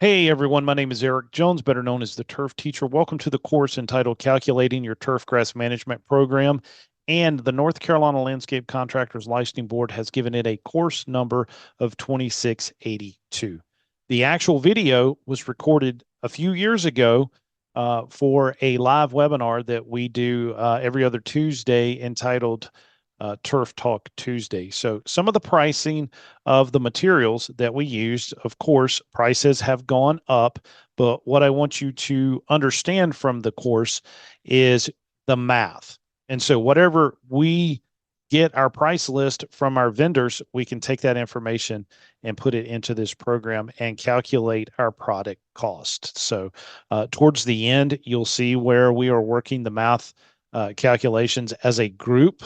Hey everyone, my name is Eric Jones, better known as the Turf Teacher. Welcome to the course entitled Calculating Your Turfgrass Management Program. And the North Carolina Landscape Contractors Licensing Board has given it a course number of 2682. The actual video was recorded a few years ago for a live webinar that we do every other Tuesday entitled Turf Talk Tuesday. So some of the pricing of the materials that we used, of course, prices have gone up. But what I want you to understand from the course is the math. And so whatever we get our price list from our vendors, we can take that information and put it into this program and calculate our product cost. So towards the end, you'll see where we are working the math calculations as a group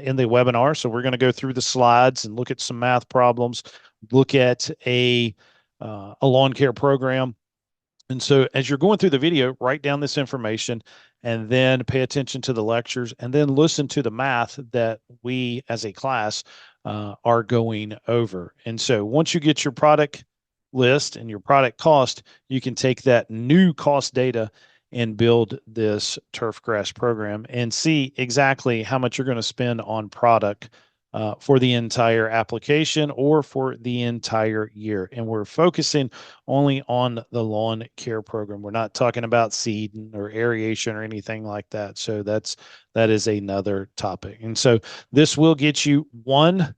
in the webinar. So we're going to go through the slides and look at some math problems, look at a lawn care program. And so as you're going through the video, write down this information and then pay attention to the lectures and then listen to the math that we as a class are going over. And so once you get your product list and your product cost, you can take that new cost data and build this turfgrass program and see exactly how much you're going to spend on product for the entire application or for the entire year. And we're focusing only on the lawn care program. We're not talking about seed or aeration or anything like that. So that is another topic. And so this will get you one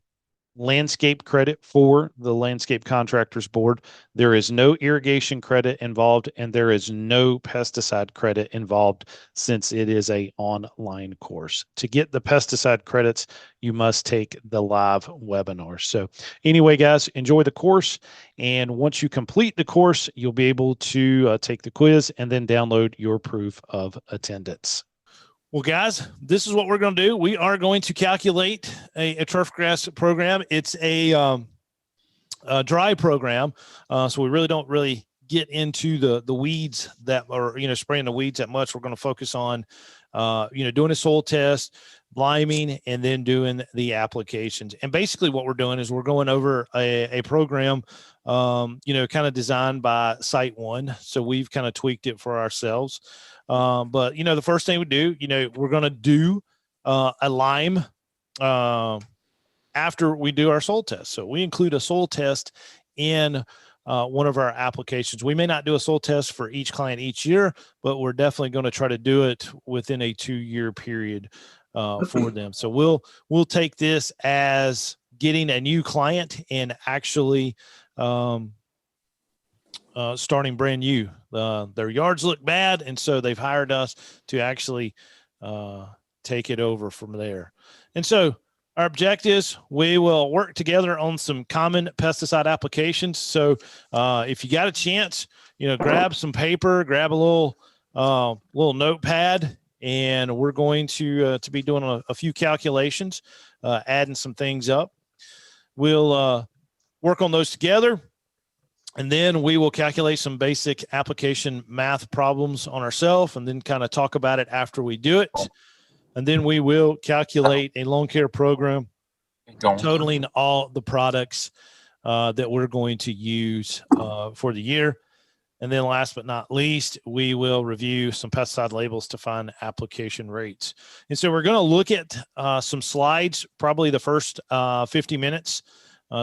landscape credit for the Landscape Contractors Board. There is no irrigation credit involved, and there is no pesticide credit involved since it is an online course. To get the pesticide credits, you must take the live webinar. So anyway, guys, enjoy the course. And once you complete the course, you'll be able to take the quiz and then download your proof of attendance. Well, guys, this is what we're going to do. We are going to calculate a turfgrass program. It's a dry program, so we really don't get into the weeds that are, spraying the weeds that much. We're going to focus on, doing a soil test, liming, and then doing the applications. And basically what we're doing is we're going over a program, kind of designed by Site One. So we've kind of tweaked it for ourselves. But, the first thing we do, we're going to do a lime after we do our soil test. So we include a soil test in one of our applications. We may not do a soil test for each client each year, but we're definitely going to try to do it within a 2-year period for them. So we'll take this as getting a new client and actually starting brand new. Their yards look bad, and so they've hired us to actually take it over from there. And so our objectives, we will work together on some common pesticide applications. So if you got a chance, grab some paper, grab a little notepad, and we're going to be doing a few calculations, adding some things up. We'll work on those together. And then we will calculate some basic application math problems on ourselves and then kind of talk about it after we do it. And then we will calculate a lawn care program totaling all the products that we're going to use for the year. And then last but not least, we will review some pesticide labels to find application rates. And so we're going to look at some slides, probably the first 50 minutes.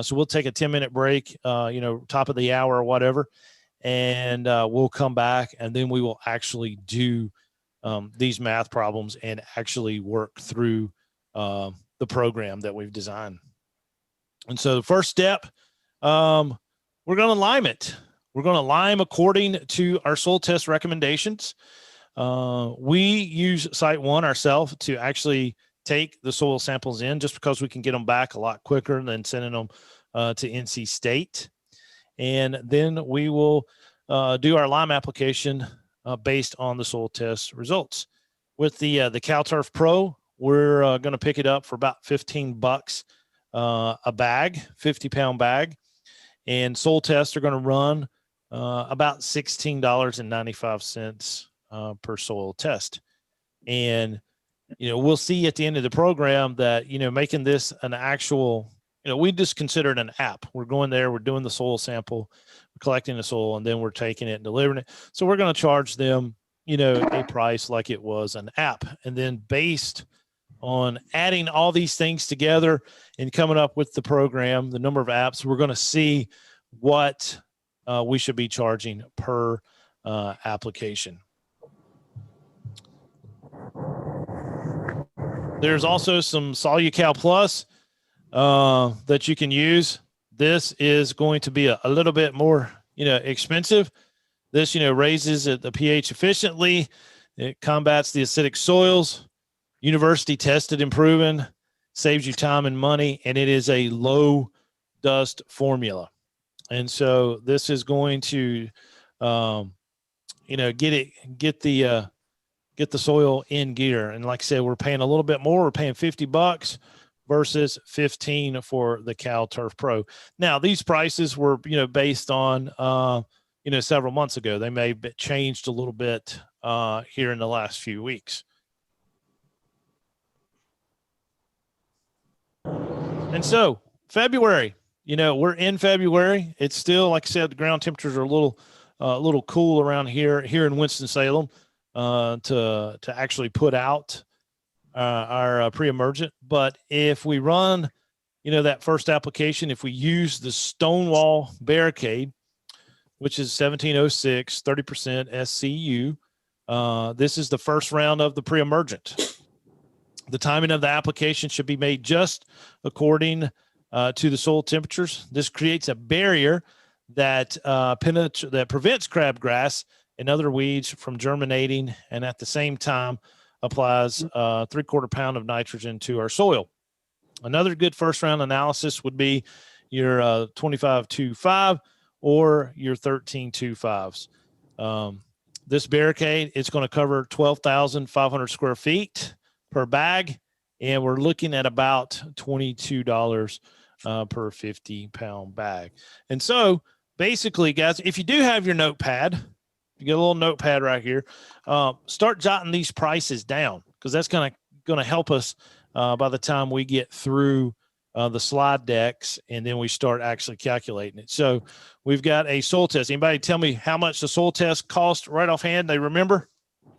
So we'll take a 10-minute break, top of the hour or whatever, and we'll come back, and then we will actually do these math problems and actually work through the program that we've designed. And so the first step, we're going to lime it. We're going to lime according to our soil test recommendations. We use Site One ourselves to actually take the soil samples in, just because we can get them back a lot quicker than sending them to NC State. And then we will do our lime application based on the soil test results. With the CalTurf Pro, we're going to pick it up for about $15 a bag, 50-pound bag. And soil tests are going to run about $16.95 per soil test. And we'll see at the end of the program that, making this an actual we just consider it an app. We're going there, we're doing the soil sample, we're collecting the soil, and then we're taking it and delivering it. So we're going to charge them, a price like it was an app. And then based on adding all these things together and coming up with the program, the number of apps, we're going to see what we should be charging per application. There's also some SoluCal Plus that you can use. This is going to be a little bit more, expensive. This, raises the pH efficiently. It combats the acidic soils. University tested and proven, saves you time and money, and it is a low dust formula. And so this is going to, get the soil in gear. And like I said, we're paying a little bit more. We're paying $50 versus $15 for the Cal Turf Pro. Now, these prices were, based on, several months ago. They may have changed a little bit here in the last few weeks. And so February, we're in February. It's still, like I said, the ground temperatures are a little cool around here in Winston-Salem to actually put out our pre-emergent. But if we run, that first application, if we use the Stonewall barricade, which is 1706, 30% SCU, this is the first round of the pre-emergent. The timing of the application should be made just according to the soil temperatures. This creates a barrier that prevents crabgrass and other weeds from germinating, and at the same time applies 3/4 pound of nitrogen to our soil. Another good first round analysis would be your 25-25 or your 13-25s. This barricade, it's going to cover 12,500 square feet per bag, and we're looking at about $22 per 50-pound bag. And so basically, guys, if you do have your notepad, you get a little notepad right here, start jotting these prices down, because that's going to help us by the time we get through the slide decks and then we start actually calculating it. So we've got a soil test. Anybody tell me how much the soil test cost right offhand? They remember?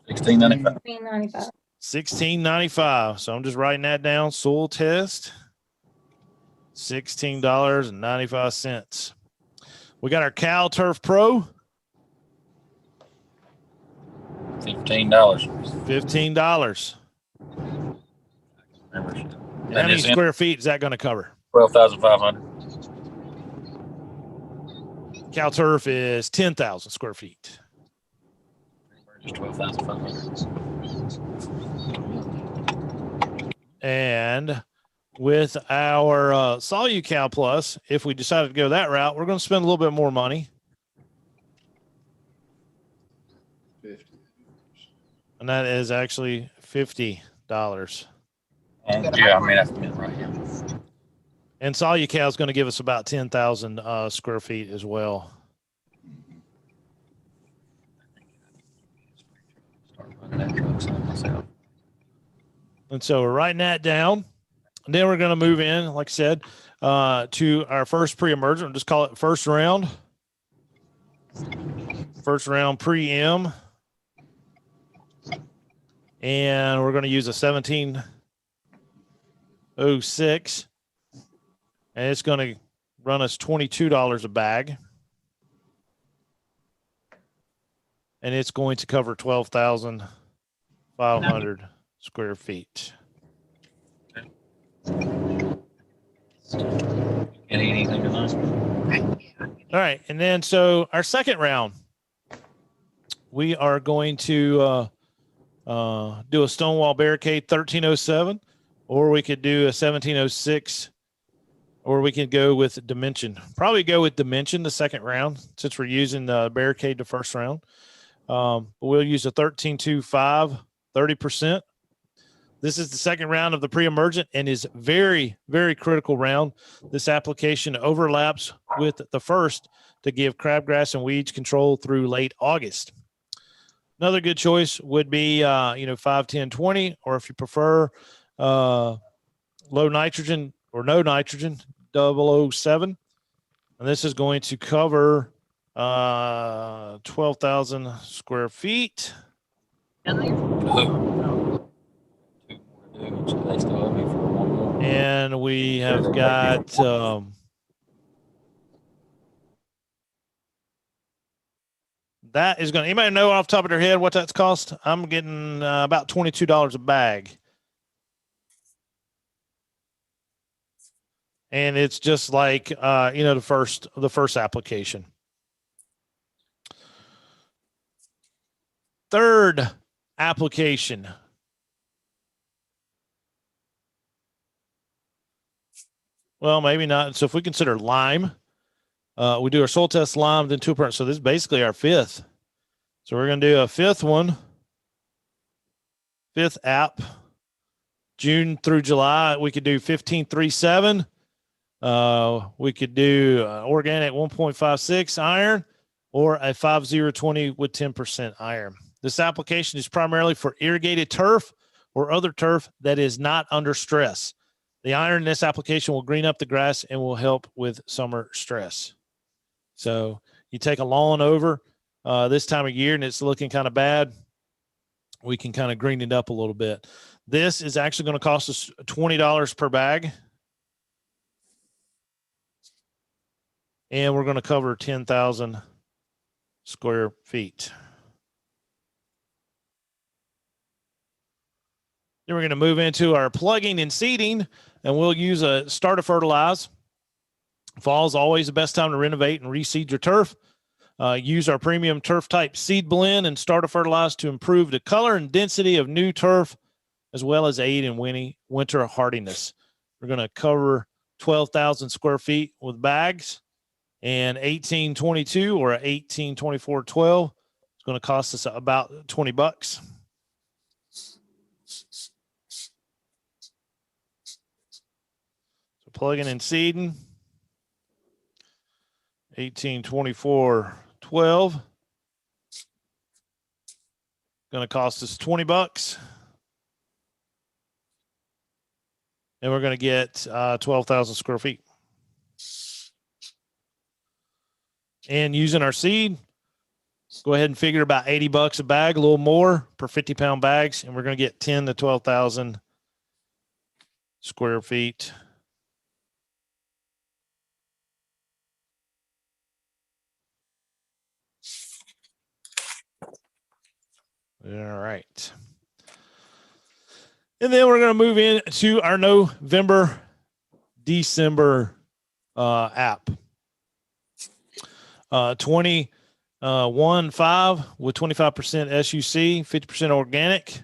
$16.95. $16.95. So I'm just writing that down. Soil test, $16.95. We got our Cal Turf Pro. $15. $15. How many square feet is that going to cover? 12,500. Cal Turf is 10,000 square feet. Just 12,500. And with our SoluCal Plus, if we decided to go that route, we're going to spend a little bit more money. And that is actually $50. And yeah, I mean, that's right here. And SoluCal is going to give us about 10,000 square feet as well. And so we're writing that down. And then we're going to move in, like I said, to our first pre-emergent. We'll just call it first round. First round pre-em. And we're going to use a 1706. And it's going to run us $22 a bag. And it's going to cover 12,500 square feet. Anything tonight? All right. And then so our second round, we are going to do a Stonewall barricade 1307, or we could do a 1706, or we could go with Dimension. Probably go with Dimension the second round, since we're using the barricade the first round. But we'll use a 1325, 30%. This is the second round of the pre-emergent and is very, very critical round. This application overlaps with the first to give crabgrass and weeds control through late August. Another good choice would be, 5, 10, 20, or if you prefer low nitrogen or no nitrogen, 007. And this is going to cover 12,000 square feet. Two more to do, so they still owe me for one more. And we have got that is going to, anybody know off the top of their head what that's cost? I'm getting about $22 a bag. And it's just like, the first application. Third application. Well, maybe not. So if we consider lime, we do our soil test lime, then 2%. So this is basically our fifth. So we're going to do a fifth app, June through July. We could do 1537. We could do organic 1.56 iron or a 5020 with 10% iron. This application is primarily for irrigated turf or other turf that is not under stress. The iron in this application will green up the grass and will help with summer stress. So you take a lawn over this time of year and it's looking kind of bad, we can kind of green it up a little bit. This is actually going to cost us $20 per bag. And we're going to cover 10,000 square feet. Then we're going to move into our plugging and seeding, and we'll use a starter fertilize. Fall is always the best time to renovate and reseed your turf. Use our premium turf type seed blend and starter fertilize to improve the color and density of new turf, as well as aid in winter hardiness. We're going to cover 12,000 square feet with bags. And 1822 or 1824.12 is going to cost us about $20. So plugging and seeding, 1824.12, going to cost us $20. And we're going to get 12,000 square feet. And using our seed, go ahead and figure about $80 a bag, a little more per 50-pound bags, and we're going to get 10 to 12,000 square feet. All right. And then we're going to move into our November, December app. 21.5 with 25% SUC, 50% organic,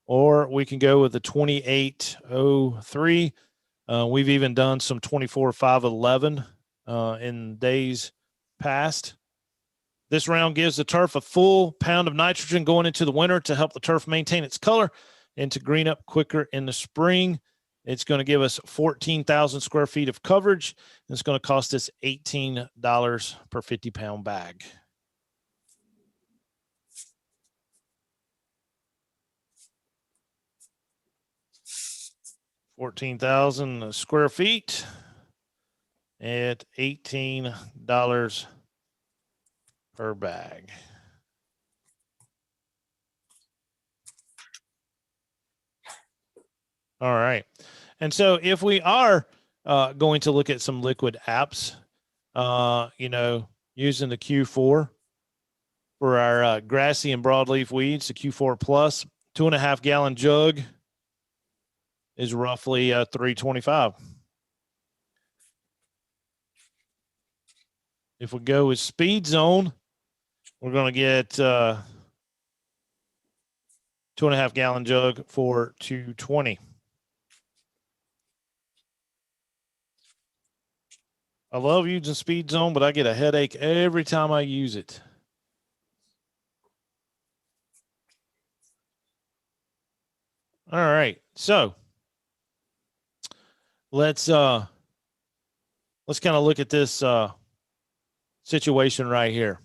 or we can go with the 2803. We've even done some 24.511 in days past. This round gives the turf a full pound of nitrogen going into the winter to help the turf maintain its color and to green up quicker in the spring. It's going to give us 14,000 square feet of coverage. And it's going to cost us $18 per 50-pound bag. $14,000 square feet at $18 per bag. All right. And so if we are going to look at some liquid apps, using the Q4 for our grassy and broadleaf weeds, the Q4 Plus, 2.5 gallon jug is roughly $3.25. If we go with Speed Zone, we're going to get 2.5 gallon jug for $2.20. I love using Speed Zone, but I get a headache every time I use it. All right, so let's kind of look at this situation right here.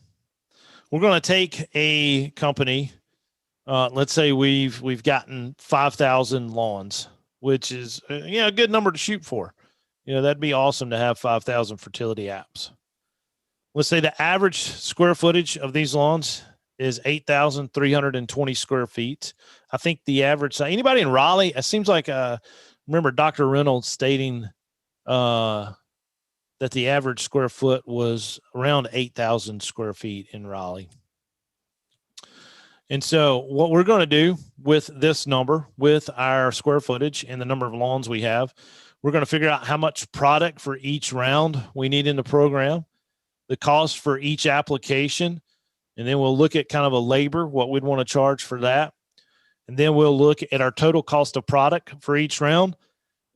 We're going to take a company. Let's say we've gotten 5,000 lawns, which is a good number to shoot for. That'd be awesome to have 5,000 fertility apps. Let's say the average square footage of these lawns is 8,320 square feet. I think the average, anybody in Raleigh, it seems like, remember Dr. Reynolds stating that the average square foot was around 8,000 square feet in Raleigh. And so what we're going to do with this number, with our square footage and the number of lawns we have, we're going to figure out how much product for each round we need in the program, the cost for each application, and then we'll look at kind of a labor, what we'd want to charge for that. And then we'll look at our total cost of product for each round.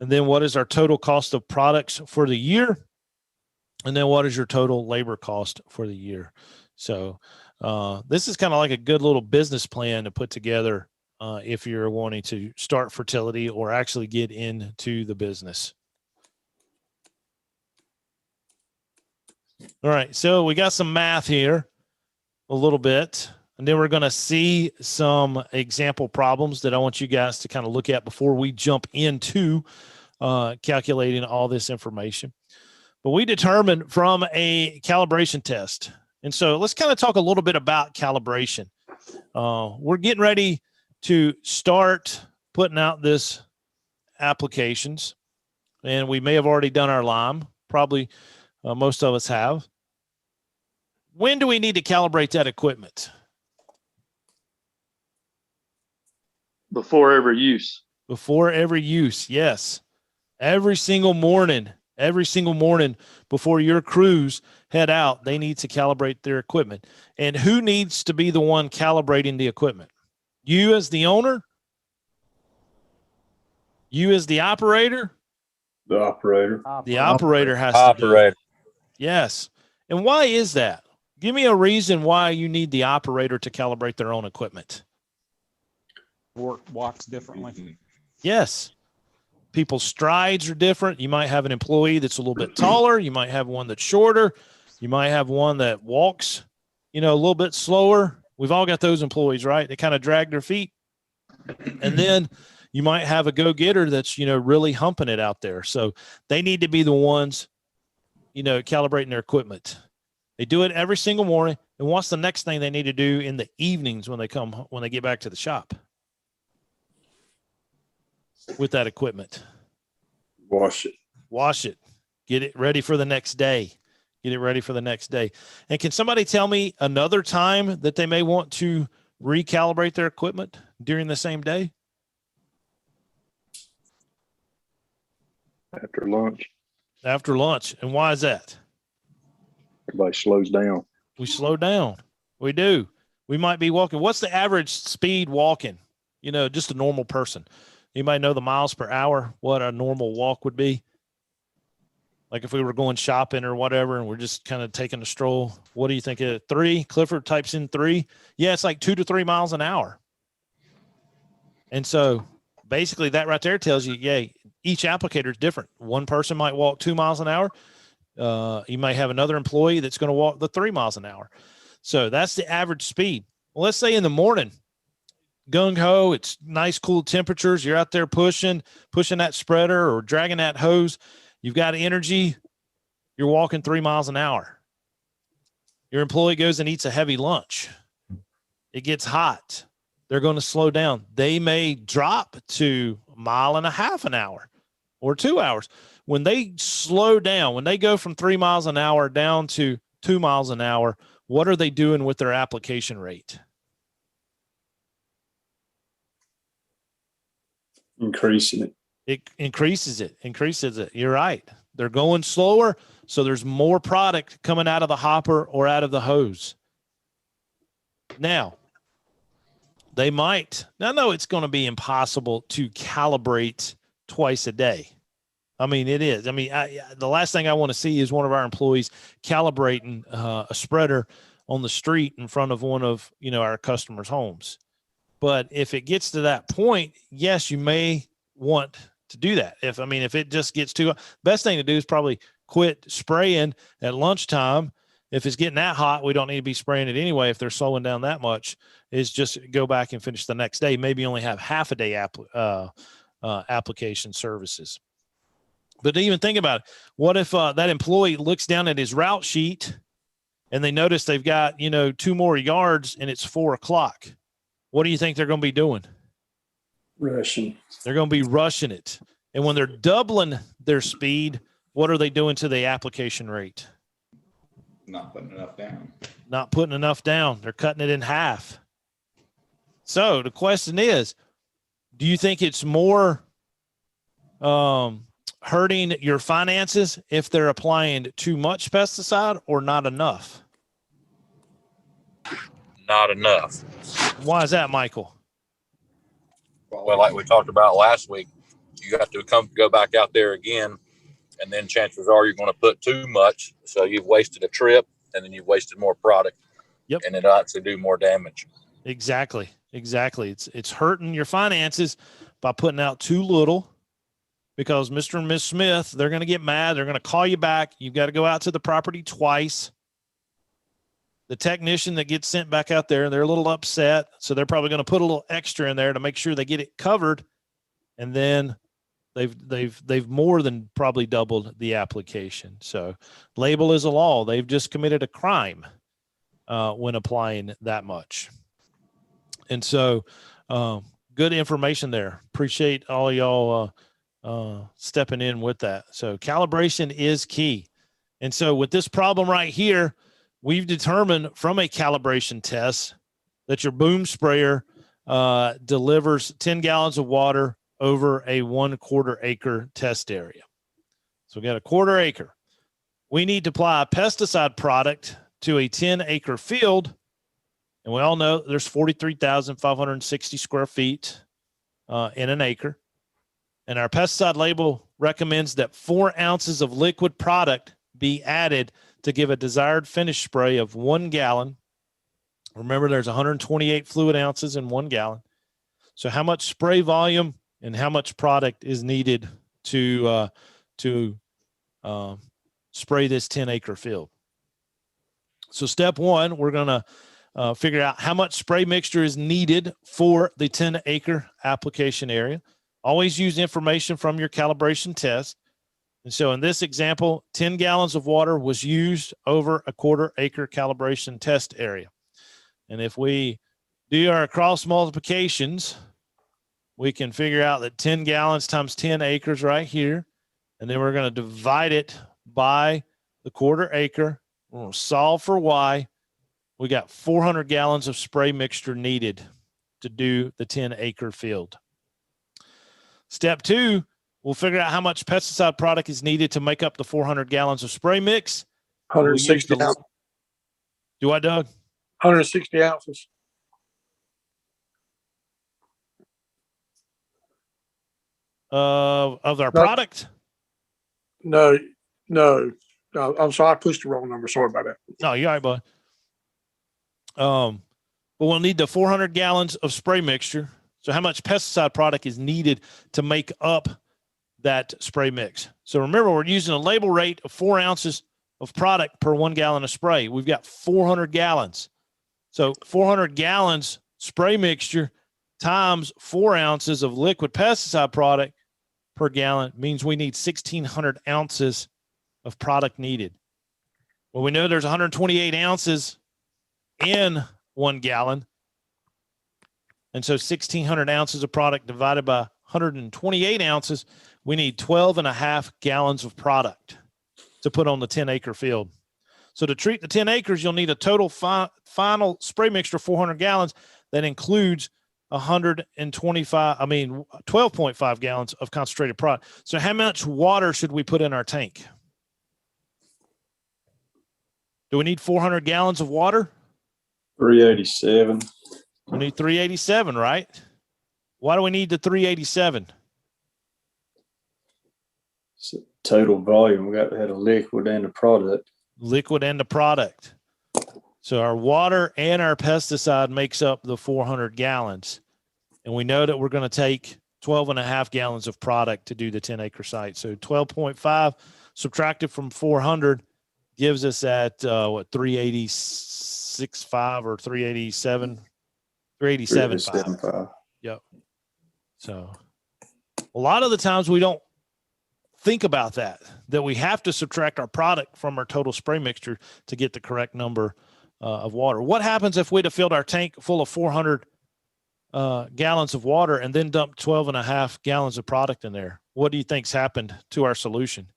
And then what is our total cost of products for the year? And then what is your total labor cost for the year? So this is kind of like a good little business plan to put together if you're wanting to start fertility or actually get into the business. All right, so we got some math here a little bit, and then we're going to see some example problems that I want you guys to kind of look at before we jump into calculating all this information. But we determined from a calibration test. And so let's kind of talk a little bit about calibration. We're getting ready to start putting out this applications, and we may have already done our lime. Probably most of us have. When do we need to calibrate that equipment? Before every use. Before every use, yes. Every single morning before your crews head out, they need to calibrate their equipment. And who needs to be the one calibrating the equipment? You as the owner? You as the operator? The operator. The operator has to do it. Yes. And why is that? Give me a reason why you need the operator to calibrate their own equipment. Work walks differently. Yes. People's strides are different. You might have an employee that's a little bit taller. You might have one that's shorter. You might have one that walks, a little bit slower. We've all got those employees, right? They kind of drag their feet. And then you might have a go-getter that's, really humping it out there. So they need to be the ones, calibrating their equipment. They do it every single morning. And what's the next thing they need to do in the evenings when they get back to the shop with that equipment? Wash it. Get it ready for the next day. And can somebody tell me another time that they may want to recalibrate their equipment during the same day? After lunch. And why is that? Everybody slows down. We slow down. We do. We might be walking. What's the average speed walking? Just a normal person. You might know the miles per hour, what a normal walk would be. Like if we were going shopping or whatever, and we're just kind of taking a stroll. What do you think? 3? Clifford types in 3. Yeah, it's like 2 to 3 miles an hour. And so basically that right there tells you, each applicator is different. One person might walk 2 miles an hour. You might have another employee that's going to walk the 3 miles an hour. So that's the average speed. Well, let's say in the morning, gung-ho, it's nice, cool temperatures. You're out there pushing that spreader or dragging that hose. You've got energy. You're walking 3 miles an hour. Your employee goes and eats a heavy lunch. It gets hot. They're going to slow down. They may drop to 1.5 miles an hour or 2 hours. When they slow down, when they go from 3 miles an hour down to 2 miles an hour, what are they doing with their application rate? Increasing it. It increases it. You're right. They're going slower, so there's more product coming out of the hopper or out of the hose. Now, I know it's going to be impossible to calibrate twice a day. I mean, it is. I mean, the last thing I want to see is one of our employees calibrating a spreader on the street in front of one of, our customers' homes. But if it gets to that point, yes, you may want to do that. If it just gets too, best thing to do is probably quit spraying at lunchtime. If it's getting that hot, we don't need to be spraying it anyway. If they're slowing down that much, is just go back and finish the next day. Maybe only have half a day application services. But even think about it. What if that employee looks down at his route sheet and they notice they've got, 2 more yards and it's 4 o'clock? What do you think they're going to be doing? Rushing. They're going to be rushing it. And when they're doubling their speed, what are they doing to the application rate? Not putting enough down. Not putting enough down. They're cutting it in half. So the question is, do you think it's more hurting your finances if they're applying too much pesticide or not enough? Not enough. Why is that, Michael? Well, like we talked about last week, you have to go back out there again, and then chances are you're going to put too much. So you've wasted a trip, and then you've wasted more product. Yep. And it'll actually do more damage. Exactly. It's hurting your finances by putting out too little, because Mr. and Miss Smith, they're going to get mad. They're going to call you back. You've got to go out to the property twice. The technician that gets sent back out there, they're a little upset. So they're probably going to put a little extra in there to make sure they get it covered. And then they've more than probably doubled the application. So label is a law. They've just committed a crime when applying that much. And so good information there. Appreciate all y'all stepping in with that. So calibration is key. And so with this problem right here, we've determined from a calibration test that your boom sprayer delivers 10 gallons of water over a 1/4 acre test area. So we got a 1/4 acre. We need to apply a pesticide product to a 10-acre field. And we all know there's 43,560 square feet in an acre. And our pesticide label recommends that 4 ounces of liquid product be added to give a desired finish spray of 1 gallon. Remember, there's 128 fluid ounces in 1 gallon. So how much spray volume and how much product is needed to spray this 10-acre field? So step 1, we're going to figure out how much spray mixture is needed for the 10-acre application area. Always use information from your calibration test. And so in this example, 10 gallons of water was used over a 1/4 acre calibration test area. And if we do our cross multiplications, we can figure out that 10 gallons times 10 acres right here. And then we're going to divide it by the 1/4 acre. We're going to solve for Y. We got 400 gallons of spray mixture needed to do the 10-acre field. Step 2, we'll figure out how much pesticide product is needed to make up the 400 gallons of spray mix. 160 ounces. Do I, Doug? 160 ounces. Of our product? No. I'm sorry. I pushed the wrong number. Sorry about that. No, you're all right, bud. But we'll need the 400 gallons of spray mixture. So how much pesticide product is needed to make up that spray mix? So remember, we're using a label rate of 4 ounces of product per 1 gallon of spray. We've got 400 gallons. So 400 gallons spray mixture times 4 ounces of liquid pesticide product per gallon means we need 1,600 ounces of product needed. Well, we know there's 128 ounces in 1 gallon. And so 1,600 ounces of product divided by 128 ounces, we need 12.5 gallons of product to put on the 10-acre field. So to treat the 10 acres, you'll need a total final spray mixture of 400 gallons that includes 12.5 gallons of concentrated product. So how much water should we put in our tank? Do we need 400 gallons of water? 387. We need 387, right? Why do we need the 387? So total volume. We got to have a liquid and a product. Liquid and the product. So our water and our pesticide makes up the 400 gallons. And we know that we're going to take 12.5 gallons of product to do the 10-acre site. So 12.5 subtracted from 400 gives us at 386.5 or 387. 387.5. Yep. So a lot of the times we don't think about that we have to subtract our product from our total spray mixture to get the correct number of water. What happens if we'd have filled our tank full of 400 gallons of water and then dumped 12.5 gallons of product in there? What do you think's happened to our solution?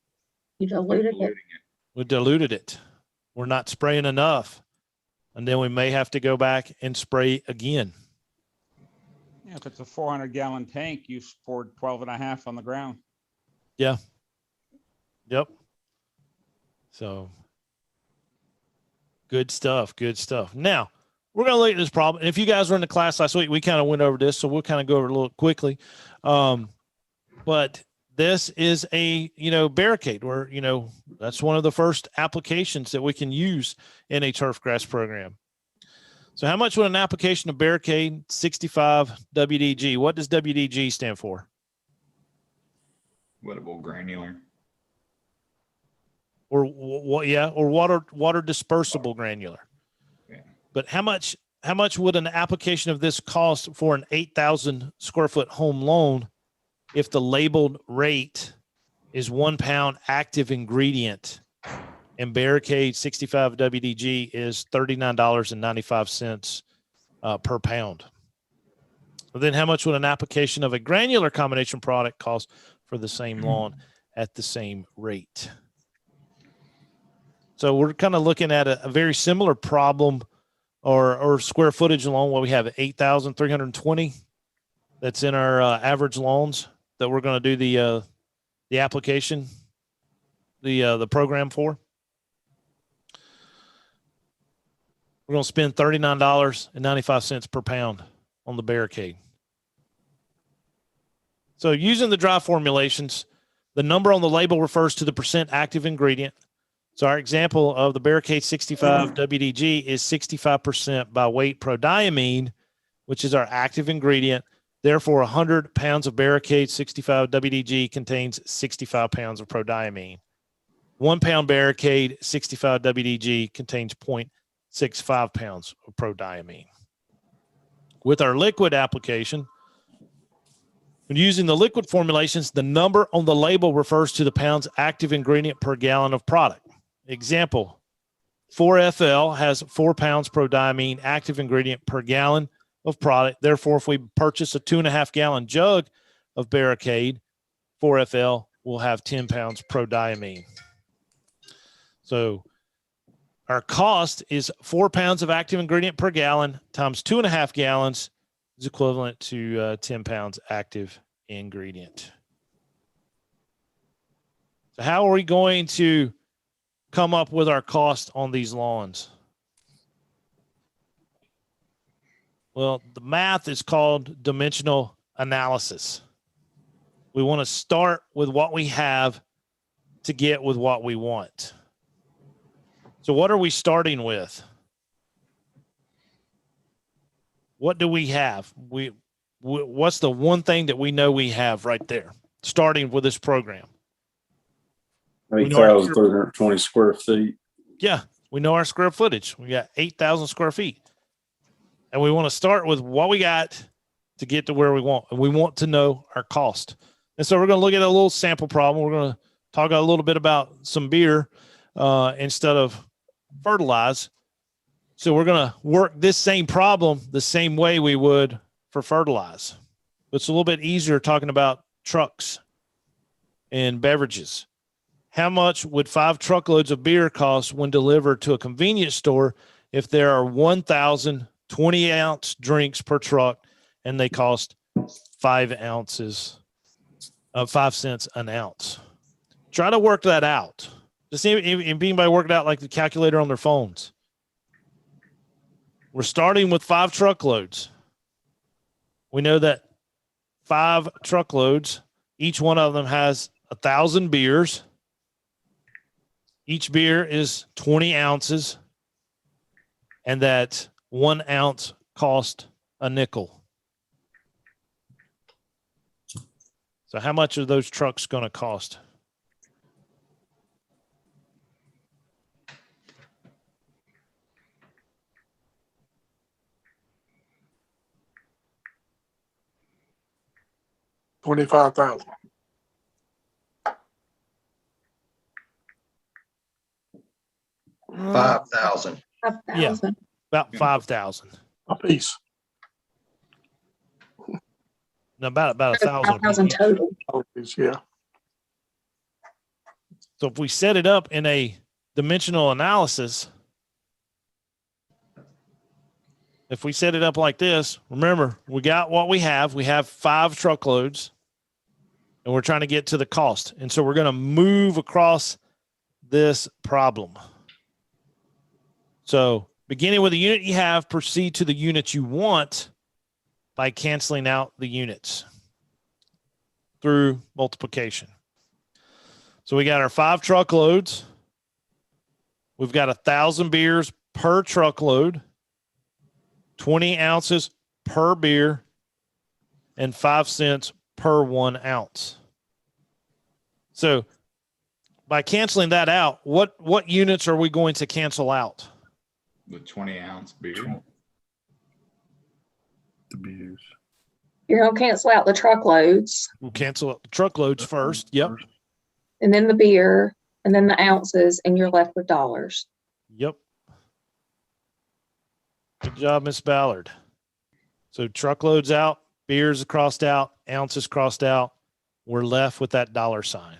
You diluted it. We diluted it. We're not spraying enough. And then we may have to go back and spray again. Yeah, if it's a 400-gallon tank, you poured 12.5 on the ground. Yeah. Yep. So good stuff. Good stuff. Now we're going to look at this problem. And if you guys were in the class last week, we kind of went over this, so we'll kind of go over it a little quickly. But this is a, barricade where, that's one of the first applications that we can use in a turfgrass program. So how much would an application of barricade 65 WDG? What does WDG stand for? Wettable granular. Or water dispersible granular. Yeah. But how much would an application of this cost for an 8,000 square foot home loan if the labeled rate is 1 pound active ingredient and barricade 65 WDG is $39.95 per pound? Well, then how much would an application of a granular combination product cost for the same lawn at the same rate? So we're kind of looking at a very similar problem or square footage lawn where we have 8,320 that's in our average lawns that we're going to do the application, the program for. We're going to spend $39.95 per pound on the barricade. So using the dry formulations, the number on the label refers to the percent active ingredient. So our example of the barricade 65 WDG is 65% by weight prodiamine, which is our active ingredient. Therefore, 100 pounds of barricade 65 WDG contains 65 pounds of prodiamine. 1 pound barricade 65 WDG contains 0.65 pounds of prodiamine. With our liquid application, when using the liquid formulations, the number on the label refers to the pounds active ingredient per gallon of product. Example, 4FL has 4 pounds prodiamine active ingredient per gallon of product. Therefore, if we purchase a 2.5 gallon jug of barricade, 4FL will have 10 pounds prodiamine. So our cost is 4 pounds of active ingredient per gallon times 2.5 gallons is equivalent to 10 pounds active ingredient. So how are we going to come up with our cost on these lawns? Well, the math is called dimensional analysis. We want to start with what we have to get with what we want. So what are we starting with? What do we have? What's the one thing that we know we have right there, starting with this program? 8,320 square feet. Yeah, we know our square footage. We got 8,000 square feet. And we want to start with what we got to get to where we want. And we want to know our cost. And so we're going to look at a little sample problem. We're going to talk a little bit about some beer instead of fertilize. So we're going to work this same problem the same way we would for fertilize. It's a little bit easier talking about trucks and beverages. How much would 5 truckloads of beer cost when delivered to a convenience store if there are 1,000 20-ounce drinks per truck and they cost 5 ounces of 5 cents an ounce? Try to work that out. Just see if anybody work it out like the calculator on their phones. We're starting with 5 truckloads. We know that 5 truckloads, each one of them has 1,000 beers. Each beer is 20 ounces, and that 1 ounce cost a nickel. So how much are those trucks going to cost? $25,000. 5,000. Yeah. 5,000. About 5,000. A piece. No, about 1,000. 5,000 apiece. total. A piece, yeah. So if we set it up in a dimensional analysis, if we set it up like this, remember, we got what we have. We have 5 truckloads, and we're trying to get to the cost. And so we're going to move across this problem. So beginning with the unit you have, proceed to the unit you want by canceling out the units through multiplication. So we got our 5 truckloads. We've got 1,000 beers per truckload, 20 ounces per beer, and 5 cents per 1 ounce. So by canceling that out, what units are we going to cancel out? The 20-ounce beer. The beers. You're going to cancel out the truckloads We'll cancel out the truckloads first. Yep. and then the beer and then the ounces, and you're left with dollars. Yep. Good job, Miss Ballard. So truckloads out, beers crossed out, ounces crossed out. We're left with that dollar sign.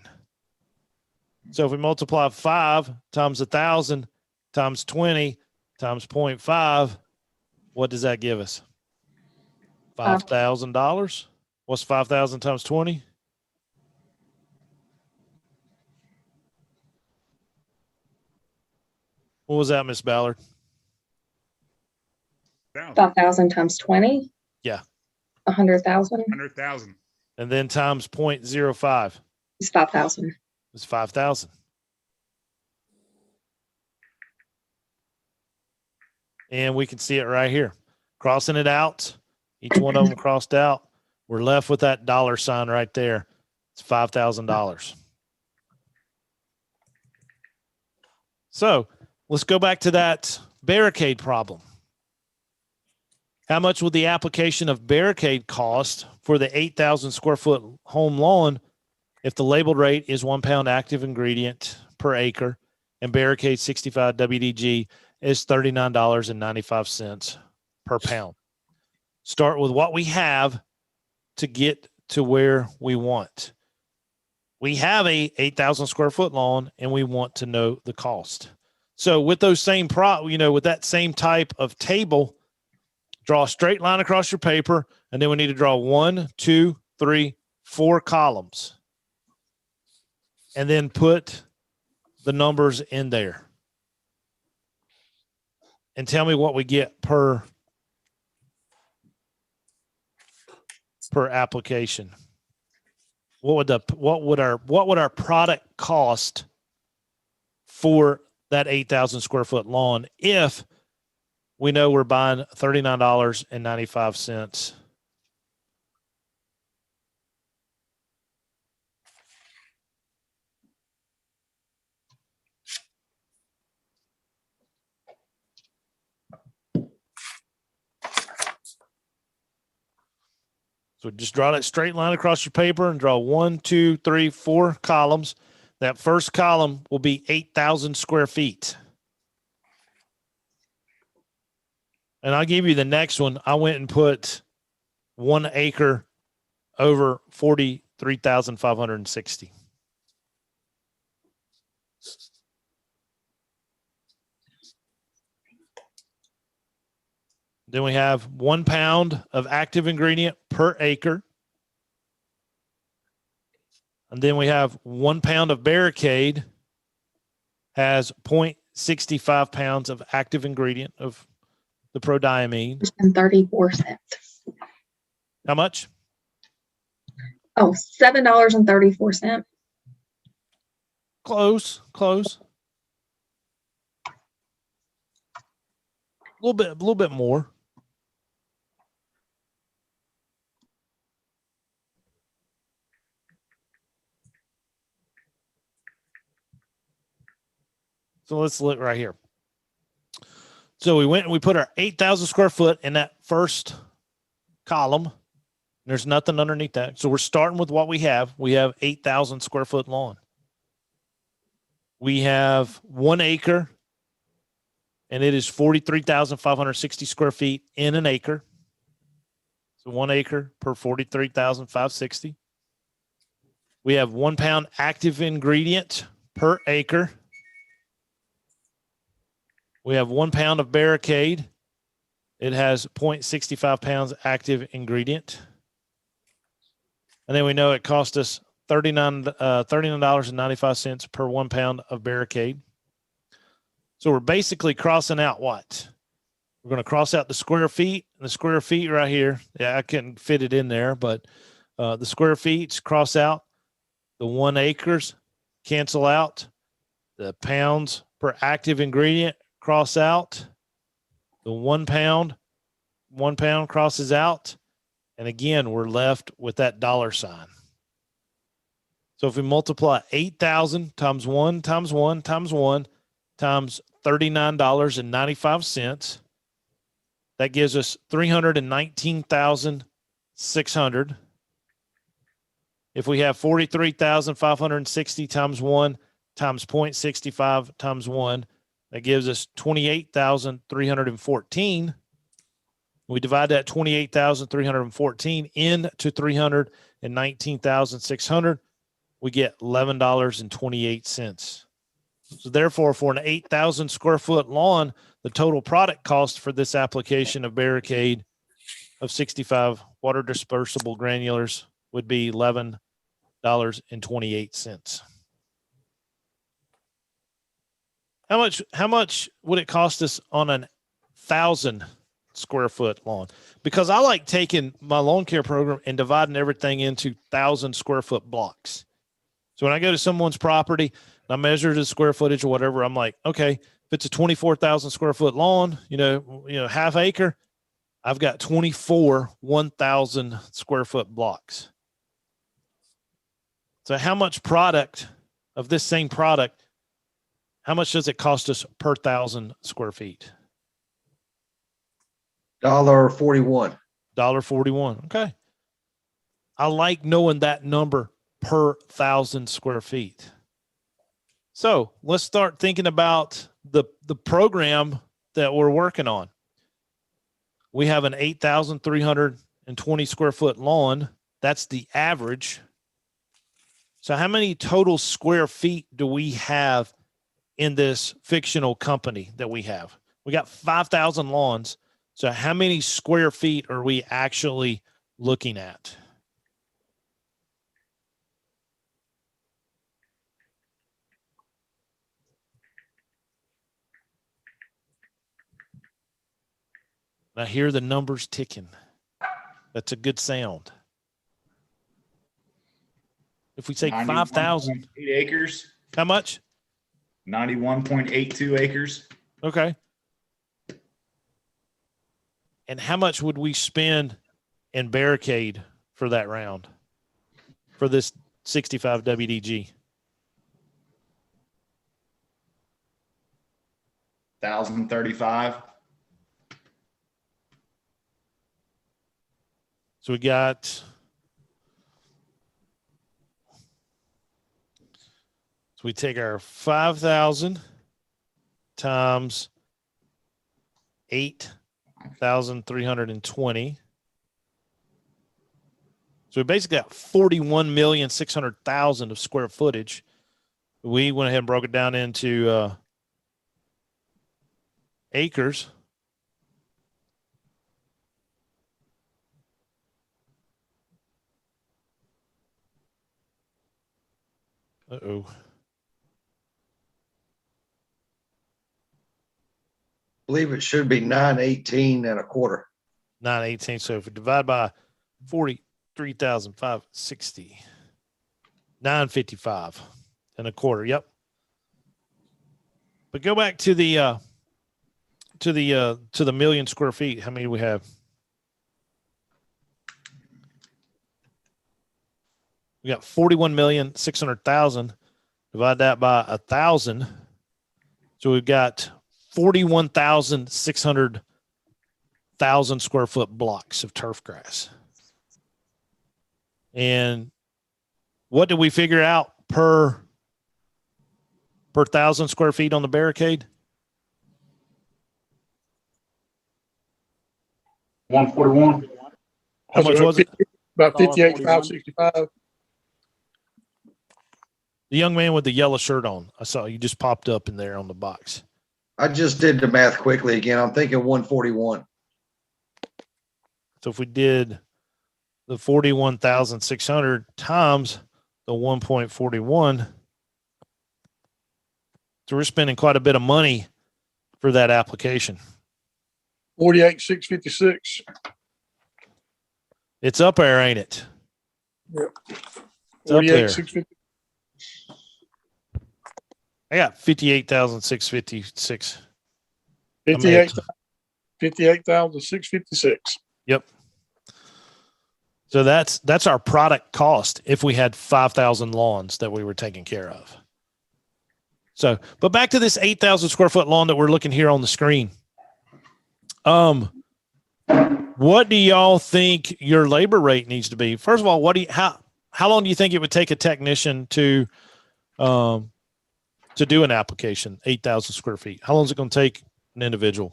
So if we multiply 5 times 1,000 times 20 times 0.5, what does that give us? $5,000. What's 5,000 times 20? What was that, Miss Ballard? 5,000 times 20? Yeah. 100,000 100,000. And then times 0.05 is 5,000. is 5,000. And we can see it right here. Crossing it out. Each one of them crossed out. We're left with that dollar sign right there. It's $5,000. So let's go back to that barricade problem. How much would the application of barricade cost for the 8,000 square foot home lawn if the labeled rate is 1 pound active ingredient per acre and barricade 65 WDG is $39.95 per pound? Start with what we have to get to where we want. We have a 8,000 square foot lawn and we want to know the cost. So with those same with that same type of table, draw a straight line across your paper, and then we need to draw 1, 2, 3, 4 columns. And then put the numbers in there. And tell me what we get per application. What would our product cost for that 8,000 square foot lawn if we know we're buying $39.95? So just draw that straight line across your paper and draw 1, 2, 3, 4 columns. That first column will be 8,000 square feet. And I'll give you the next one. I went and put 1 acre over 43,560. Then we have 1 pound of active ingredient per acre. And then we have 1 pound of barricade has 0.65 pounds of active ingredient of the prodiamine. And 34 cents. How much? Oh, $7.34. Close. A little bit more. So let's look right here. So we went and we put our 8,000 square foot in that first column. There's nothing underneath that. So we're starting with what we have. We have 8,000 square foot lawn. We have 1 acre and it is 43,560 square feet in an acre. So 1 acre per 43,560. We have 1 pound active ingredient per acre. We have 1 pound of barricade. It has 0.65 pounds active ingredient. And then we know it cost us $39.95 per 1 pound of barricade. So we're basically crossing out what? We're going to cross out the square feet, and the square feet right here. Yeah, I couldn't fit it in there, but the square feet cross out. The 1 acres cancel out. The pounds per active ingredient cross out. The 1 pound crosses out. And again, we're left with that dollar sign. So if we multiply 8,000 times 1 times 1 times 1 times $39.95, that gives us 319,600. If we have 43,560 times 1 times 0.65 times 1, that gives us 28,314. We divide that 28,314 into 319,600. We get $11.28. So therefore, for an 8,000 square foot lawn, the total product cost for this application of barricade of 65 water dispersible granulars would be $11.28. How much would it cost us on 1,000 square foot lawn? Because I like taking my lawn care program and dividing everything into 1,000 square foot blocks. So when I go to someone's property and I measure the square footage or whatever, I'm like, okay, if it's a 24,000 square foot lawn, half acre, I've got 24 1,000 square foot blocks. So how much product of this same product, how much does it cost us per 1,000 square feet? $1.41. $1.41. Okay. I like knowing that number per 1,000 square feet. So let's start thinking about the program that we're working on. We have an 8,320 square foot lawn. That's the average. So how many total square feet do we have in this fictional company that we have? We got 5,000 lawns. So how many square feet are we actually looking at? I hear the numbers ticking. That's a good sound. If we take 5,000. 8 acres. How much? 91.82 acres. Okay. And how much would we spend in barricade for that round? For this 65 WDG? 1,035. So we got, so we take our 5,000 times 8,320. So we basically got 41,600,000 of square footage. We went ahead and broke it down into acres. Uh-oh. I believe it should be 918 and a quarter. 918. So if we divide by 43,560, 955 and a quarter. Yep. But go back to the million square feet. How many do we have? We got 41,600,000. Divide that by 1,000. So we've got 41,600,000 square foot blocks of turf grass. And what did we figure out per 1,000 square feet on the barricade? 141. How much was it? About $58,565. $1.41. The young man with the yellow shirt on. I saw you just popped up in there on the box. I just did the math quickly again. I'm thinking 141. So if we did the 41,600 times the 1.41, so we're spending quite a bit of money for that application. 48,656. It's up there, ain't it? Yep. It's up there. 48,656. I got 58,656. 58,656. Yep. So that's our product cost if we had 5,000 lawns that we were taking care of. So, but back to this 8,000 square foot lawn that we're looking here on the screen. What do y'all think your labor rate needs to be? First of all, how long do you think it would take a technician to do an application, 8,000 square feet? How long is it going to take an individual?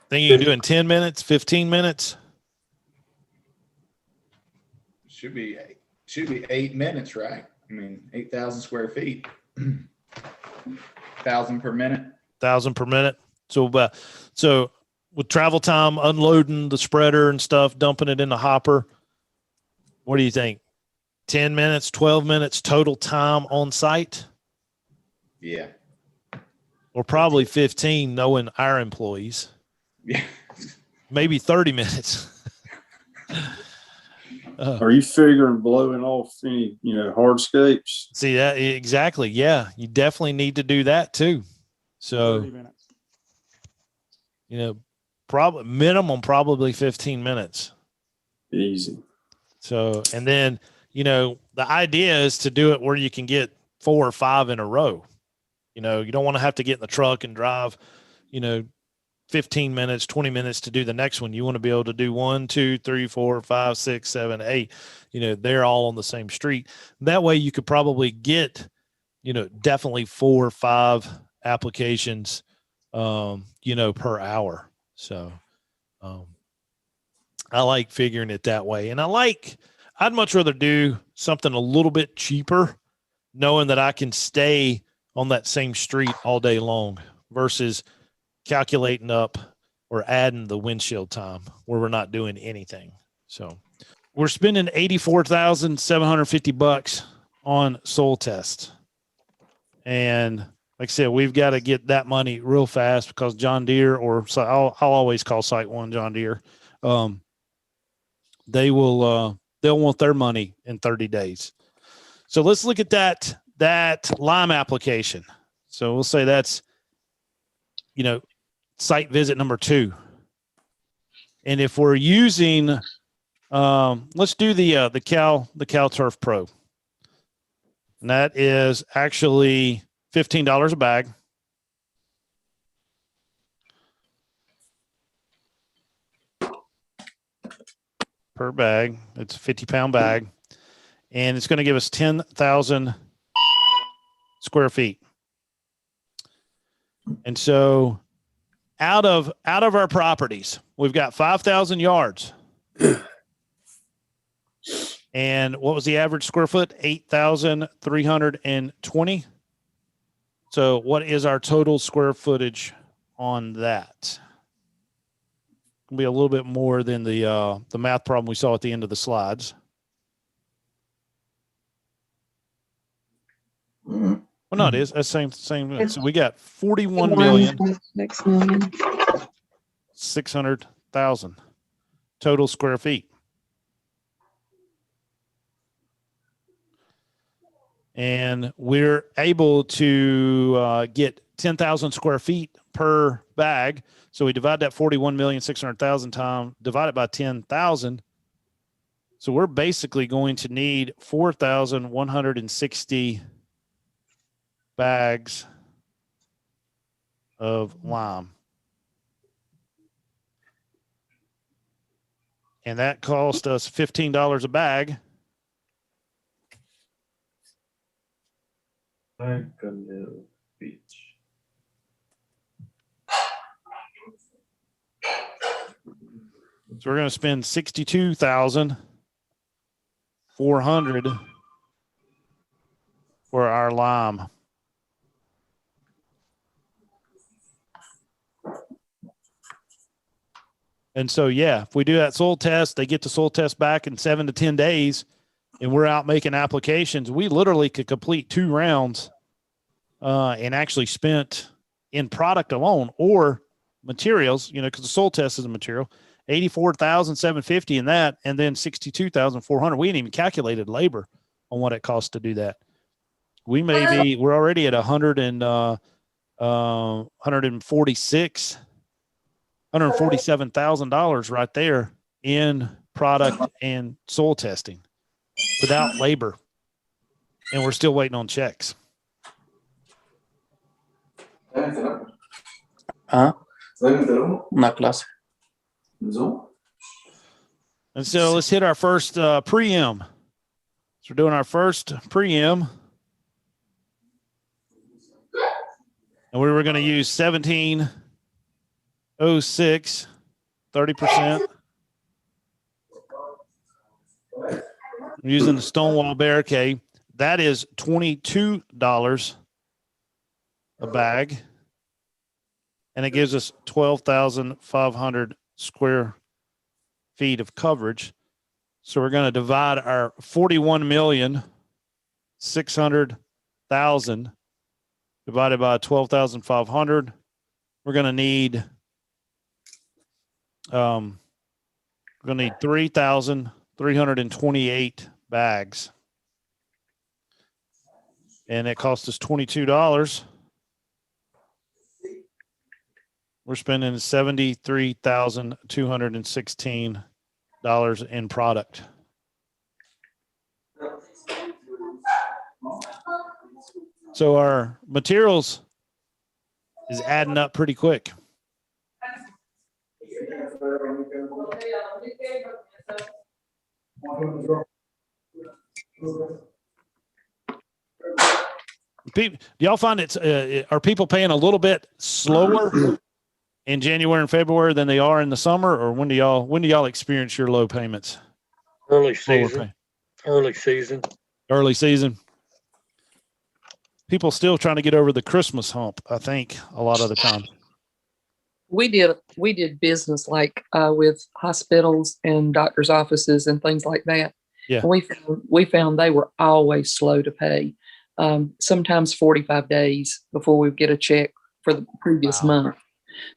Think you can do it in 10 minutes, 15 minutes? Should be 8 minutes, right? I mean, 8,000 square feet. 1,000 per minute. 1,000 per minute. So with travel time, unloading the spreader and stuff, dumping it in the hopper, what do you think? 10 minutes, 12 minutes total time on site? Yeah. Or probably 15 knowing our employees. Yeah. Maybe 30 minutes. Are you figuring blowing off any, hardscapes? See that exactly. Yeah. You definitely need to do that too. 30 So, minutes. probably 15 minutes. Easy. So, and then, the idea is to do it where you can get 4 or 5 in a row. You don't want to have to get in the truck and drive, 15 minutes, 20 minutes to do the next one. You want to be able to do 1, 2, 3, 4, 5, 6, 7, 8. They're all on the same street. That way you could probably get, definitely 4 or 5 applications, per hour. So, I like figuring it that way. And I'd much rather do something a little bit cheaper, knowing that I can stay on that same street all day long versus calculating up or adding the windshield time where we're not doing anything. So we're spending $84,750 on soil tests. And like I said, we've got to get that money real fast because John Deere, or so I'll always call Site One John Deere. They'll want their money in 30 days. So let's look at that lime application. So we'll say that's, site visit number 2. And if we're using, let's do the Cal Turf Pro. And that is actually $15 a bag. Per bag. It's a 50-pound bag. And it's going to give us 10,000 square feet. And so out of our properties, we've got 5,000 yards. And what was the average square foot? 8,320. So what is our total square footage on that? It'll be a little bit more than the math problem we saw at the end of the slides. Mhm. Well, no, it is. That's same. It's So we got 41,600,000. total square feet. And we're able to get 10,000 square feet per bag. So we divide that 41,600,000 time, divide it by 10,000. So we're basically going to need 4,160 bags of lime. And that cost us $15 a bag. So we're going to spend $62,400 for our lime. And so, yeah, if we do that soil test, they get the soil test back in 7 to 10 days, and we're out making applications. We literally could complete 2 rounds and actually spent in product alone or materials, because the soil test is a material, $84,750 in that, and then $62,400. We ain't even calculated labor on what it costs to do that. We're already at $147,000 right there in product and soil testing without labor. And we're still waiting on checks. Una clase. And so let's hit our first pre-em. So we're doing our first pre-em. And we were going to use 1706, 30%. I'm using the Stonewall barricade. That is $22 a bag. And it gives us 12,500 square feet of coverage. So we're going to divide our 41,600,000 divided by 12,500. We're going to need 3,328 bags. And it cost us $22. We're spending $73,216 in product. So our materials is adding up pretty quick. Do y'all find are people paying a little bit slower in January and February than they are in the summer, or when do y'all experience your low payments? Early season. People still trying to get over the Christmas hump, I think, a lot of the time. We did business like with hospitals and doctors' offices and things like that. Yeah. We found they were always slow to pay. Sometimes 45 days before we get a check for the previous month.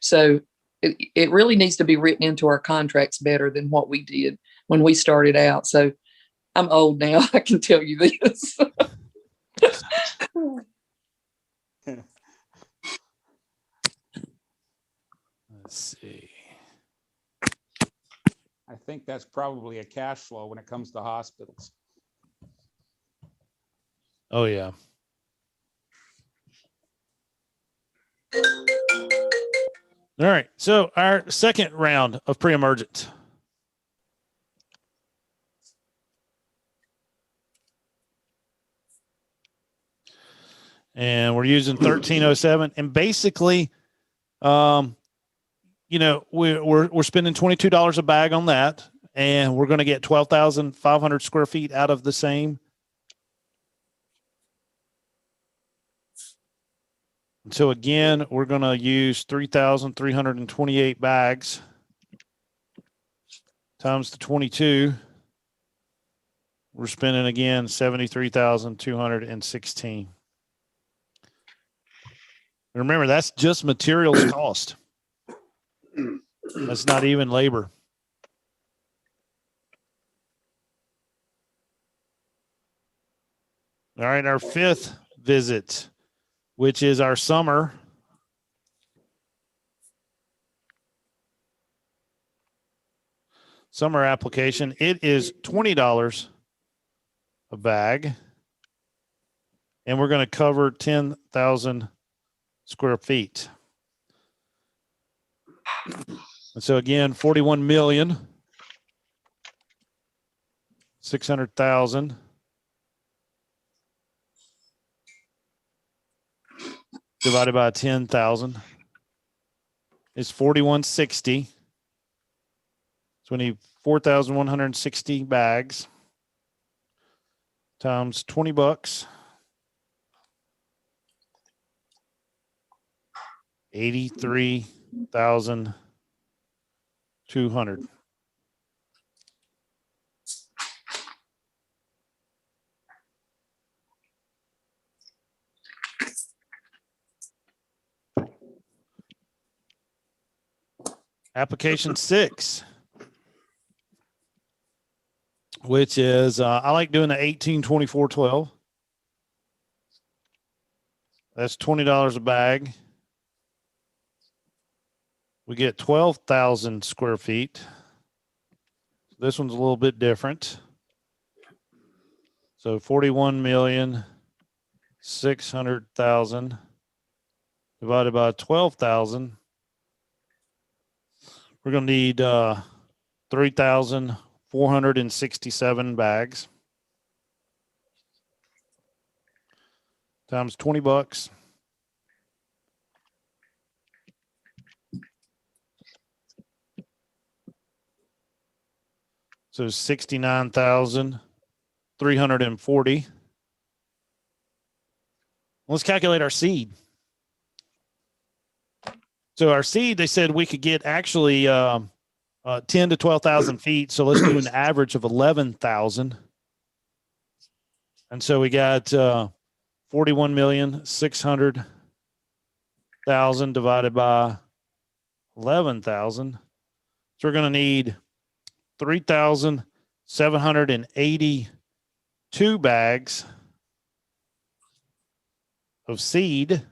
So it really needs to be written into our contracts better than what we did when we started out. So I'm old now. I can tell you this. Let's see. I think that's probably a cash flow when it comes to hospitals. Oh, yeah. All right. So our second round of pre-emergent. And we're using 1307. And basically, we're spending $22 a bag on that. And we're going to get 12,500 square feet out of the same. So again, we're going to use 3,328 bags times the 22. We're spending again 73,216. Remember, that's just materials cost. That's not even labor. All right, our fifth visit, which is our summer. Summer application. It is $20 a bag. And we're going to cover 10,000 square feet. And so again, 41,600,000. Divided by 10,000 is 4160. So we need 4,160 bags times $20. 83,200. Application 6, which is, I like doing the 18, 24, 12. That's $20 a bag. We get 12,000 square feet. This one's a little bit different. So 41,600,000 divided by 12,000. We're going to need 3,467 bags times $20. So 69,340. Let's calculate our seed. So our seed, they said we could get actually 10 to 12,000 feet. So let's do an average of 11,000. And so we got 41,600,000 divided by 11,000. So we're going to need 3,782 bags of seed.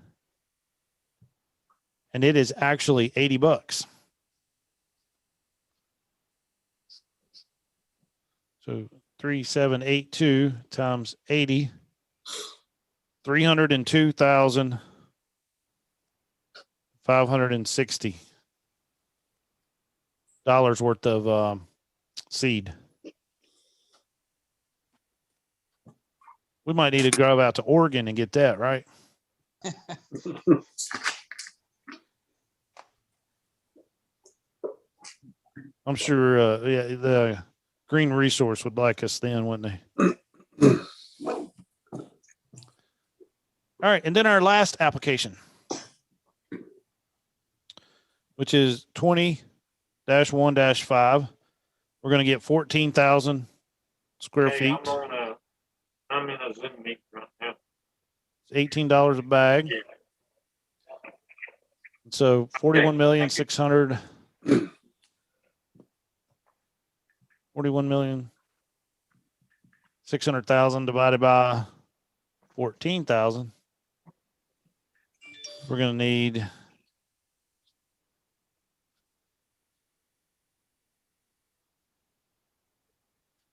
And it is actually $80. So 3,782 times 80, 302,560 dollars worth of seed. We might need to drive out to Oregon and get that, right? I'm sure yeah, the Green Resource would like us then, wouldn't they? All right, and then our last application, which is 20-1-5. We're going to get 14,000 square feet. I'm in a Zoom meeting right now. It's $18 a bag. So 41,600,000. 41,600,000 divided by 14,000. We're going to need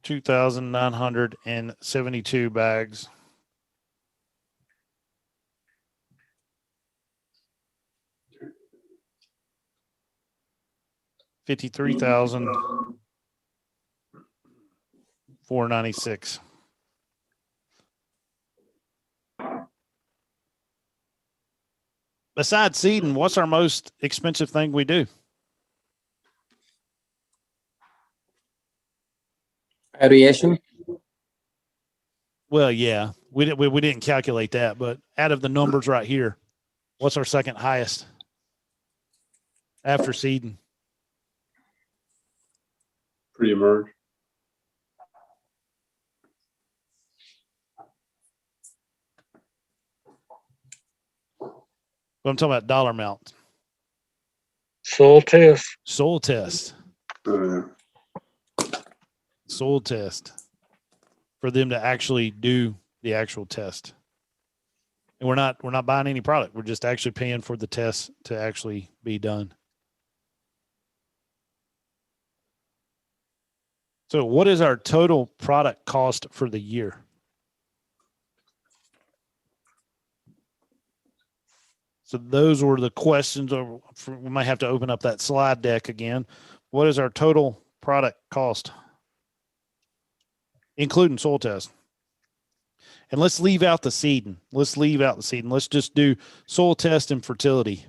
$2,972 bags. $53,496. Besides seeding, what's our most expensive thing we do? Irrigation. Well, yeah, we didn't calculate that, but out of the numbers right here, what's our second highest after seeding? Pre-emerge. But I'm talking about dollar amount. Soil test. Soil test. Oh, Soil test for them to actually do the actual test. And we're not buying any product. We're just actually paying for the test to actually be done. So what is our total product cost for the year? So those were the questions. We might have to open up that slide deck again. What is our total product cost, including soil test? And let's leave out the seeding. Let's just do soil test and fertility.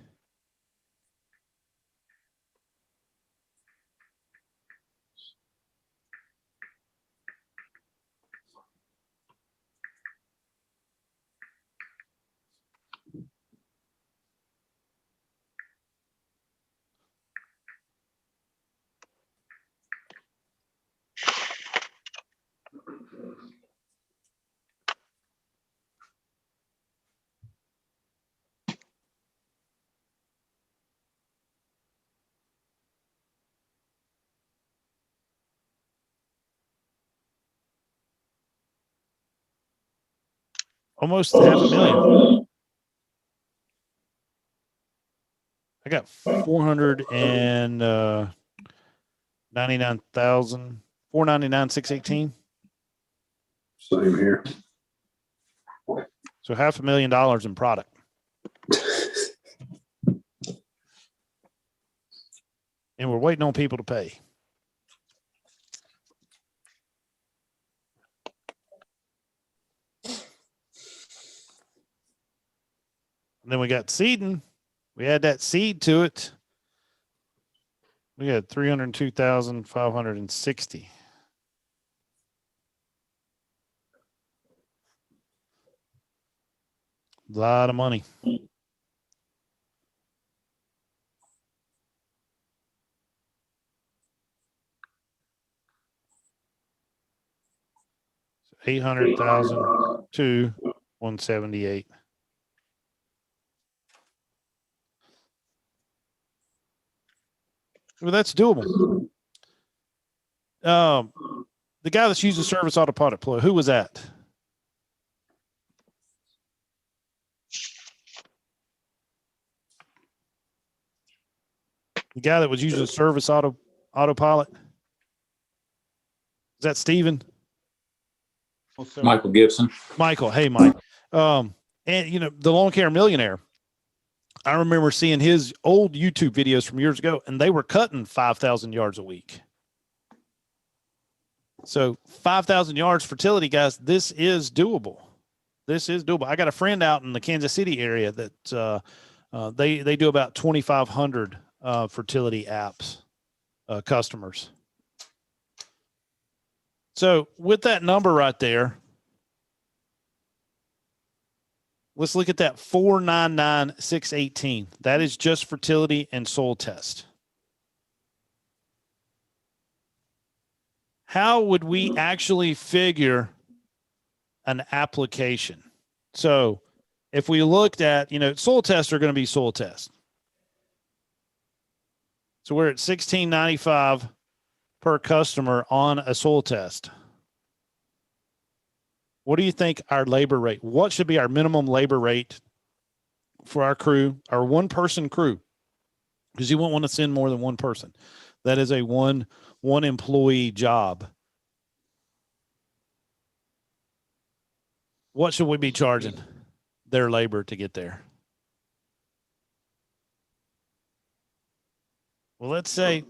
Almost $500,000. I got 499,000, 499,618. Same here. So $500,000 in product. And we're waiting on people to pay. And then we got seeding. We add that seed to it. We had 302,560. A lot of money. So 800,000 to 178. Well, that's doable. The guy that's using service autopilot deploy, who was that? The guy that was using service autopilot? Is that Steven? Michael Gibson. Michael. Hey, Mike. And you know, the lawn care millionaire. I remember seeing his old YouTube videos from years ago, and they were cutting 5,000 yards a week. So 5,000 yards fertility, guys, this is doable. This is doable. I got a friend out in the Kansas City area that they do about 2,500 fertility apps customers. So with that number right there, let's look at that 499,618. That is just fertility and soil test. How would we actually figure an application? So if we looked at, you know, soil tests are going to be soil tests. So we're at $16.95 per customer on a soil test. What do you think our labor rate? What should be our minimum labor rate for our crew, our one-person crew? Because you won't want to send more than one person. That is a one employee job. What should we be charging their labor to get there? Well, let's take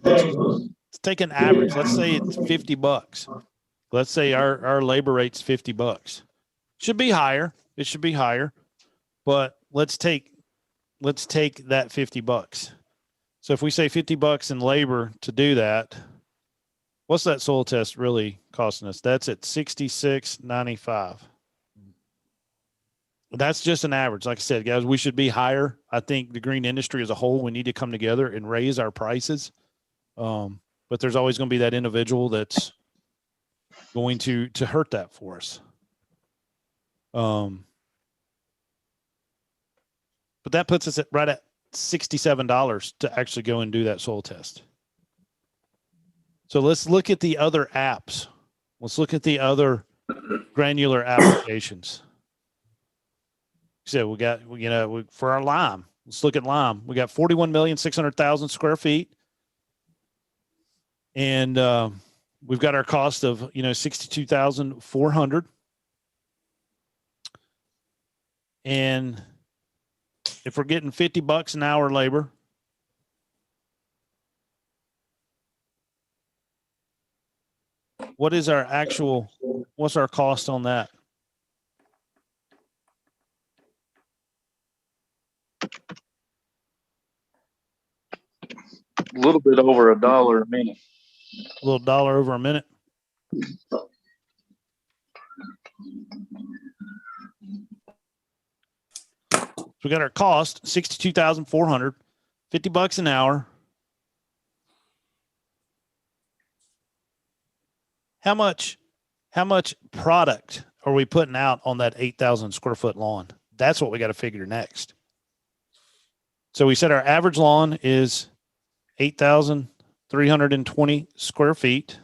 an average. Let's say it's $50. Let's say our labor rate's $50. Should be higher. It should be higher, but let's take that $50. So if we say $50 in labor to do that, what's that soil test really costing us? That's at $66.95. That's just an average. Like I said, guys, we should be higher. I think the green industry as a whole, we need to come together and raise our prices. But there's always going to be that individual that's going to hurt that for us. But that puts us right at $67 to actually go and do that soil test. So let's look at the other apps. Let's look at the other granular applications. So we got, you know, for our lime, let's look at lime. We got 41,600,000 square feet. And we've got our cost of, you know, 62,400. And if we're getting $50 an hour labor, what's our cost on that? A little bit over $1 a minute. A little dollar over a minute. So we got our cost, 62,400, $50 an hour. How much product are we putting out on that 8,000 square foot lawn? That's what we got to figure next. So we said our average lawn is 8,320 square feet.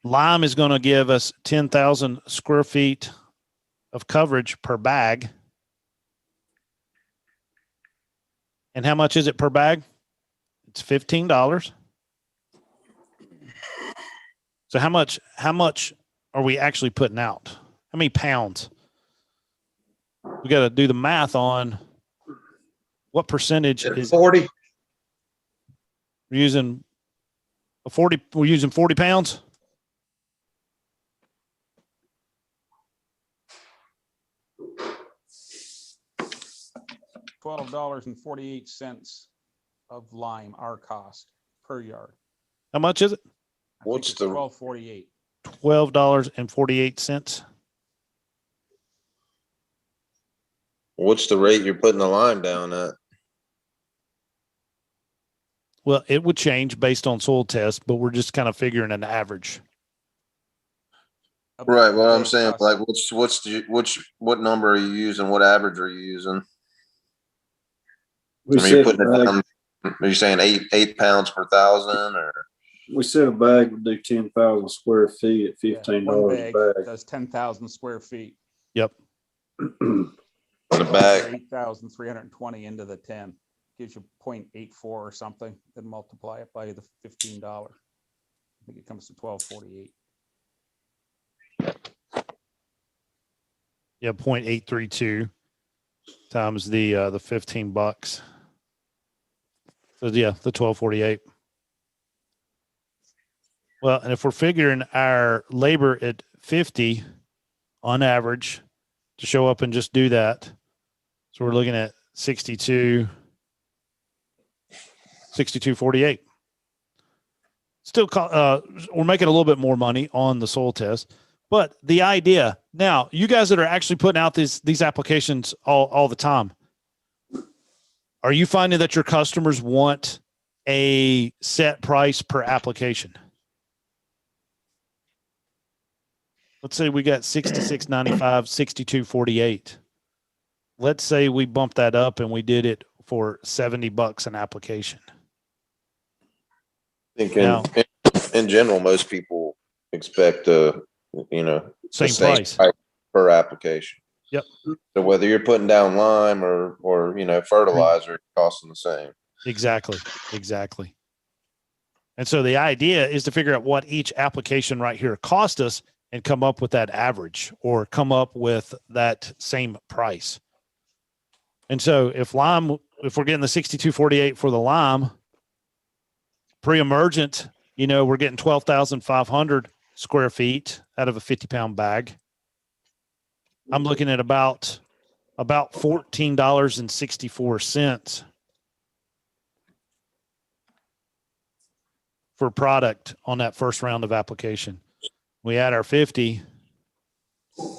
Lime is going to give us 10,000 square feet of coverage per bag. And how much is it per bag? It's $15. So how much are we actually putting out? How many pounds? We got to do the math on what percentage is 40. we're using 40 pounds. $12.48 of lime, our cost per yard. How much is it? What's the $12.48. $12.48. What's the rate you're putting the lime down at? Well, it would change based on soil test, but we're just kind of figuring an average. Right. What I'm saying, like, what number are you using? What average are you using? We I mean, you're said putting it down, are you saying eight pounds per thousand, or? we said a bag would do 10,000 square feet at $15 One a bag bag. does 10,000 square feet. Yep. The bag. 8,320 into the 10 gives you 0.84 or something. Then multiply it by the $15. I think it comes to $12.48. Yeah, 0.832 times the $15. So yeah, the 12.48. Well, and if we're figuring our labor at 50 on average to show up and just do that, so we're looking at 62.48. Still, we're making a little bit more money on the soil test, but the idea now, you guys that are actually putting out these applications all the time, are you finding that your customers want a set price per application? Let's say we got $66.95, $62.48. Let's say we bump that up and we did it for $70 an application. I think in general, most people expect the same price per application. Yep. So whether you're putting down lime or fertilizer, it's costing the same. Exactly. And so the idea is to figure out what each application right here cost us and come up with that average or come up with that same price. And so if we're getting the 62.48 for the lime, pre-emergent, we're getting 12,500 square feet out of a 50-pound bag. I'm looking at about $14.64 for product on that first round of application. We add our 50,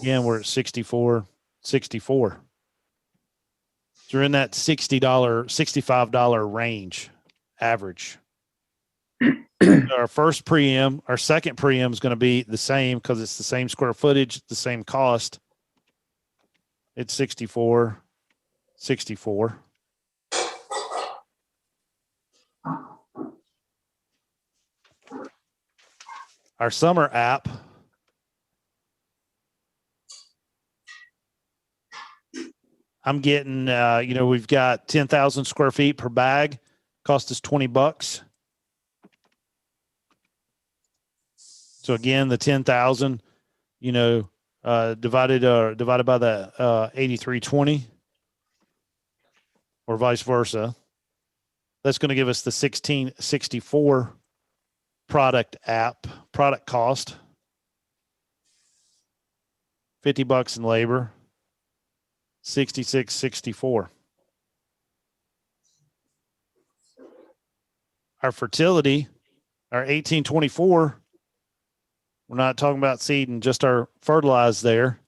again, we're at $64.64. So we're in that $65 range average. Our first preem, our second preem is going to be the same because it's the same square footage, the same cost. It's $64.64. Our summer app, I'm getting, we've got 10,000 square feet per bag, cost us $20. So again, the 10,000, divided by the 8320 or vice versa. That's going to give us the 1664 product cost, $50 in labor, $66.64. Our fertility, our 1824, we're not talking about seeding, just our fertilize there.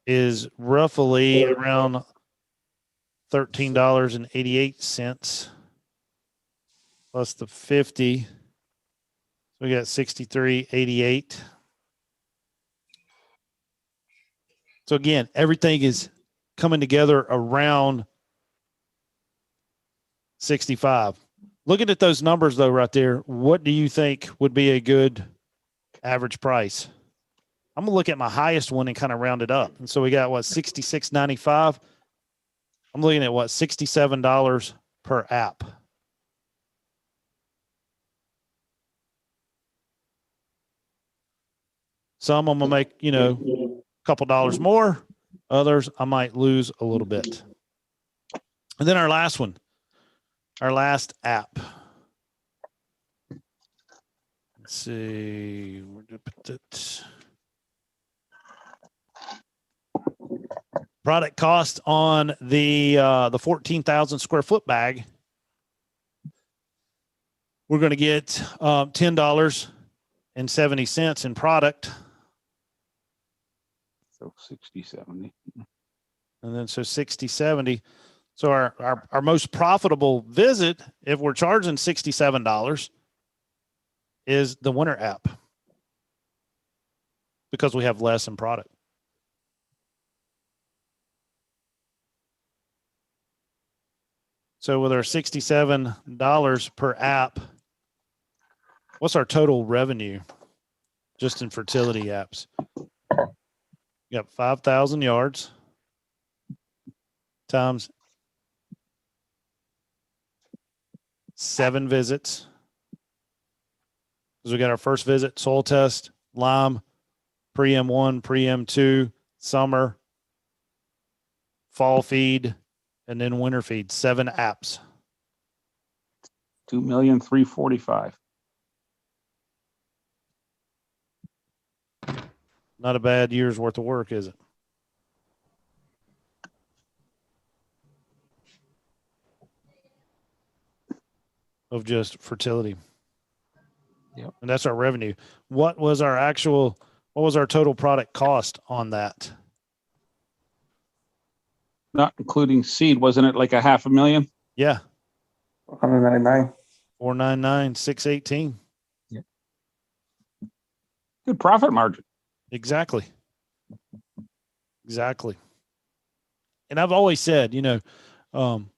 Is roughly around $13.88 plus the 50. So we got $63.88. So again, everything is coming together around 65. Looking at those numbers though, right there, what do you think would be a good average price? I'm gonna look at my highest one and kind of round it up. And so we got what, $66.95. I'm looking at what, $67 per app. Some I'm gonna make, a couple dollars more. Others I might lose a little bit. And then our last one, our last app. Let's see. Where did I put it? Product cost on the 14,000 square foot bag. We're going to get $10.70 in product. So 60, 70. And then so 60, 70. So our most profitable visit, if we're charging $67, is the winter app because we have less in product. So with our $67 per app, what's our total revenue just in fertility apps? You got 5,000 yards times 7 visits. Because we got our first visit, soil test, lime, pre-M1, pre-M2, summer, fall feed, and then winter feed. 7 apps. 2,345,000. Not a bad year's worth of work, is it? Of just fertility. Yep. And that's our revenue. What was our total product cost on that? Not including seed, wasn't it like a $500,000? Yeah. 199. 499, 618. Yeah. Good profit margin. Exactly. And I've always said, I'm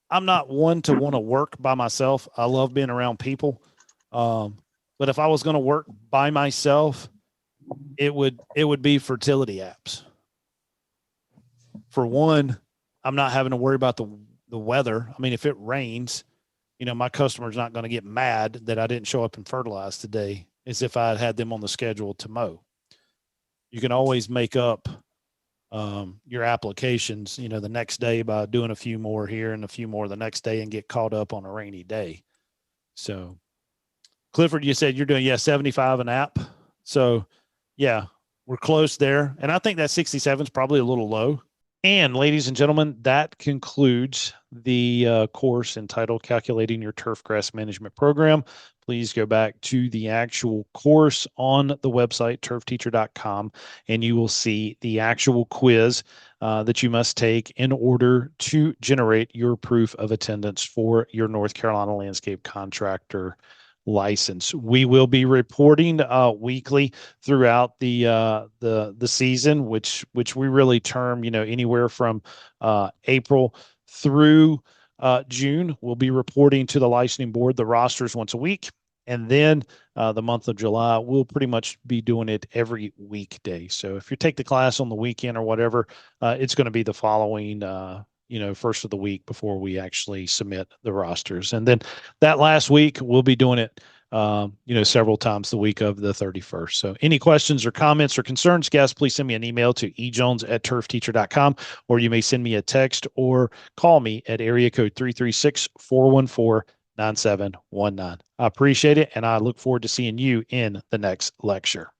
not one to want to work by myself. I love being around people. But if I was going to work by myself, it would be fertility apps. For one, I'm not having to worry about the weather. I mean, if it rains, my customer's not going to get mad that I didn't show up and fertilize today as if I had them on the schedule to mow. You can always make up your applications, the next day by doing a few more here and a few more the next day and get caught up on a rainy day. So Clifford, you said you're doing, 75 an app. So yeah, we're close there. And I think that 67 is probably a little low. And ladies and gentlemen, that concludes the course entitled Calculating Your Turfgrass Management Program. Please go back to the actual course on the website, turfteacher.com, and you will see the actual quiz that you must take in order to generate your proof of attendance for your North Carolina Landscape Contractor license. We will be reporting weekly throughout the season, which we really term, anywhere from April through June. We'll be reporting to the licensing board the rosters once a week. And then the month of July, we'll pretty much be doing it every weekday. So if you take the class on the weekend or whatever, it's going to be the following first of the week before we actually submit the rosters. And then that last week, we'll be doing it, several times the week of the 31st. So any questions or comments or concerns, guys, please send me an email to ejones@turfteacher.com, or you may send me a text or call me at area code 336-414-9719. I appreciate it, and I look forward to seeing you in the next lecture.